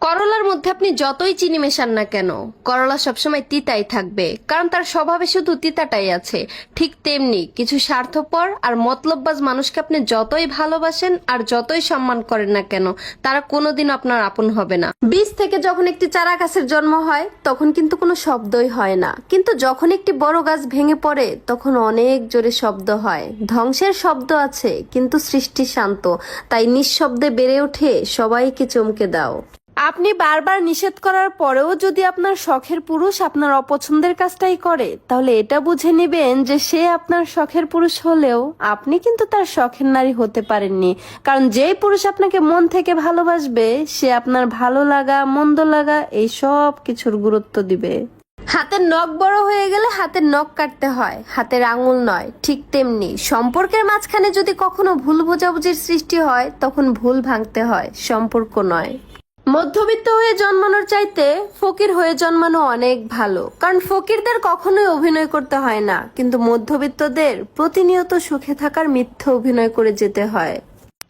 করলার মধ্যে আপনি যতই চিনি মেশান না কেন, করলা সবসময় তিতাই থাকবে, কারণ তার স্বভাবে শুধু তিতাটাই আছে। ঠিক তেমনি কিছু স্বার্থপর আর মতলববাজ মানুষকে আপনি যতই ভালোবাসেন আর যতই সম্মান করেন না কেন, তারা কোনোদিন আপনার আপন হবে না। বীজ থেকে যখন একটি চারা গাছের জন্ম হয় তখন কিন্তু কোনো শব্দই হয় না, কিন্তু যখন একটি বড় গাছ ভেঙে পড়ে তখন অনেক জোরে শব্দ হয়। ধ্বংসের শব্দ আছে কিন্তু সৃষ্টি শান্ত, তাই নিঃশব্দে বেড়ে ওঠে সবাইকে চমকে দাও। আপনি বারবার নিষেধ করার পরেও যদি আপনার শখের পুরুষ আপনার অপছন্দের কাজটাই করে, তাহলে এটা বুঝে নেবেন যে সে আপনার শখের পুরুষ হলেও আপনি কিন্তু তার শখের নারী হতে পারেননি। কারণ যেই পুরুষ আপনাকে মন থেকে ভালোবাসবে সে আপনার ভালো লাগা মন্দ লাগা এই সব কিছুর গুরুত্ব দিবে। হাতের নখ বড় হয়ে গেলে হাতের নখ কাটতে হয়, হাতের আঙুল নয়। ঠিক তেমনি সম্পর্কের মাঝখানে যদি কখনো ভুল বোঝাবুঝির সৃষ্টি হয় তখন ভুল ভাঙতে হয়, সম্পর্ক নয়। মধ্যবিত্ত হয়ে জন্মানোর চাইতে ফকির হয়ে জন্মানো অনেক ভালো, কারণ ফকিরদের কখনোই অভিনয় করতে হয় না, কিন্তু মধ্যবিত্তদের প্রতিনিয়ত সুখে থাকার মিথ্যে অভিনয় করে যেতে হয়।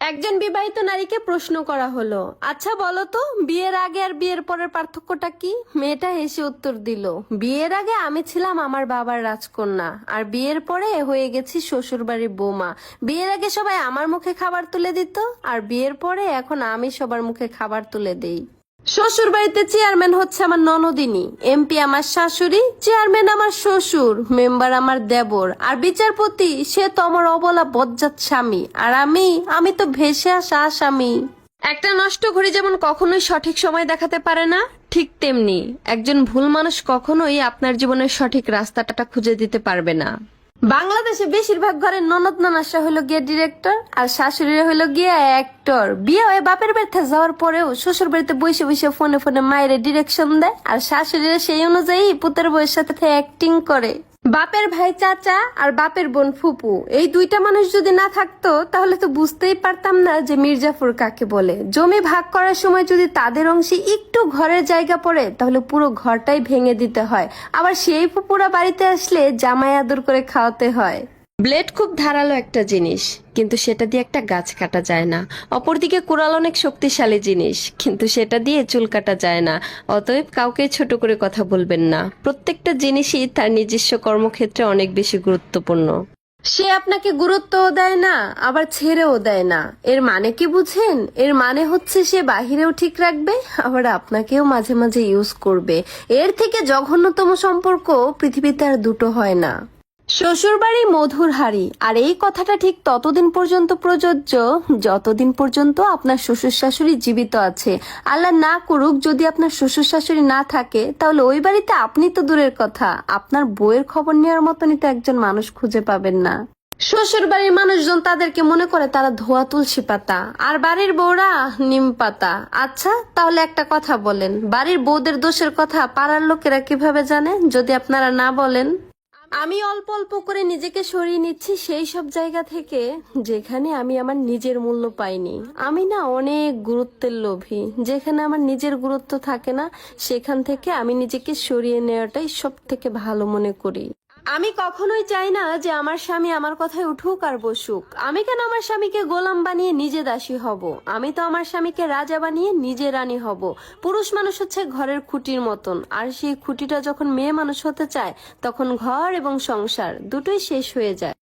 একজন বিবাহিত নারীকে প্রশ্ন করা হলো, আচ্ছা বলো তো, বিয়ের আগে আর বিয়ের পরের পার্থক্যটা কি? মেয়েটা হেসে উত্তর দিল, বিয়ের আগে আমি ছিলাম আমার বাবার রাজকন্যা, আর বিয়ের পরে হয়ে গেছি শ্বশুর বাড়ির বৌমা। বিয়ের আগে সবাই আমার মুখে খাবার তুলে দিত, আর বিয়ের পরে এখন আমি সবার মুখে খাবার তুলে দেই। শ্বশুর বাড়িতে চেয়ারম্যান হচ্ছে আমার ননদিনী, এমপি আমার শাশুড়ি, চেয়ারম্যান আমার শ্বশুর, মেম্বার আমার দেবর, আর বিচারপতি সে তো আমার অবলা বজ্জাত স্বামী, আর আমি তো ভেসে আসা আসামি। একটা নষ্ট ঘড়ি যেমন কখনোই সঠিক সময় দেখাতে পারে না, ঠিক তেমনি একজন ভুল মানুষ কখনোই আপনার জীবনের সঠিক রাস্তাটা খুঁজে দিতে পারবে না। বাংলাদেশে বেশিরভাগ ঘরের ননদ ননাসরা হইলো গিয়ে ডিরেক্টর, আর শাশুড়িরা হইলো গিয়ে অ্যাক্টর। বিয়ে হয়ে বাপের বাড়িতে যাওয়ার পরেও শ্বশুর বাড়িতে বসে বসে ফোনে ফোনে মায়ের ডিরেকশন দেয়, আর শাশুড়িরা সেই অনুযায়ী পুতের বউয়ের সাথে অ্যাক্টিং করে। বাপের ভাই চাচা আর বাপের বোন ফুপু, এই দুইটা মানুষ যদি না থাকতো তাহলে তো বুঝতেই পারতাম না যে মির্জাফর কাকে বলে। জমি ভাগ করার সময় যদি তাদের অংশে একটু ঘরের জায়গা পড়ে তাহলে পুরো ঘরটাই ভেঙে দিতে হয়, আবার সেই ফুপুরা বাড়িতে আসলে জামাই আদর করে খাওয়াতে হয়। ব্লেড খুব ধারালো একটা জিনিস, কিন্তু সেটা দিয়ে একটা গাছ কাটা যায় না। অপরদিকে কুড়াল অনেক শক্তিশালী জিনিস, কিন্তু সেটা দিয়ে চুল কাটা যায় না। অতএব কাউকে ছোট করে কথা বলবেন না। প্রত্যেকটা জিনিসই তার নিজস্ব কর্মক্ষেত্রে অনেক বেশি গুরুত্বপূর্ণ। সে আপনাকে গুরুত্বও দেয় না, আবার ছেড়েও দেয় না। এর মানে কি বুঝেন? এর মানে হচ্ছে সে বাহিরেও ঠিক রাখবে, আবার আপনাকেও মাঝে মাঝে ইউজ করবে। এর থেকে জঘন্যতম সম্পর্ক পৃথিবীতে আর দুটো হয় না। শ্বশুর বাড়ি মধুর হাড়ি, আর এই কথাটা ঠিক ততদিন পর্যন্ত প্রযোজ্য যতদিন পর্যন্ত আপনার শ্বশুর শাশুড়ি জীবিত আছে। আল্লাহ না করুক যদি আপনার শ্বশুর শাশুড়ি না থাকে, তাহলে ওই বাড়িতে আপনি তো দূরের কথা, আপনার বউয়ের খবর নেওয়ার মতনই তো একজন মানুষ খুঁজে পাবেন না। শ্বশুর বাড়ির মানুষজন তাদেরকে মনে করে তারা ধোয়া তুলসী পাতা, আর বাড়ির বউরা নিম পাতা। আচ্ছা তাহলে একটা কথা বলেন, বাড়ির বউদের দোষের কথা পাড়ার লোকেরা কিভাবে জানে যদি আপনারা না বলেন? আমি অল্প অল্প করে নিজেকে সরিয়ে নিচ্ছি সেই সব জায়গা থেকে যেখানে আমি আমার নিজের মূল্য পাইনি। আমি না অনেক গুরুত্বের লোভী, যেখানে আমার নিজের গুরুত্ব থাকে না সেখান থেকে আমি নিজেকে সরিয়ে নেওয়াটাই সব থেকে ভালো মনে করি। আমি কখনোই চাই না যে আমার স্বামী আমার কথায় উঠুক আর বসুক। আমি কেন আমার স্বামীকে গোলাম বানিয়ে নিজে দাসী হব? আমি তো আমার স্বামীকে রাজা বানিয়ে নিজে রানী হব। পুরুষ মানুষ হচ্ছে ঘরের খুঁটির মতন, আর সেই খুঁটিটা যখন মেয়ে মানুষ হতে চায় তখন ঘর এবং সংসার দুটোই শেষ হয়ে যায়।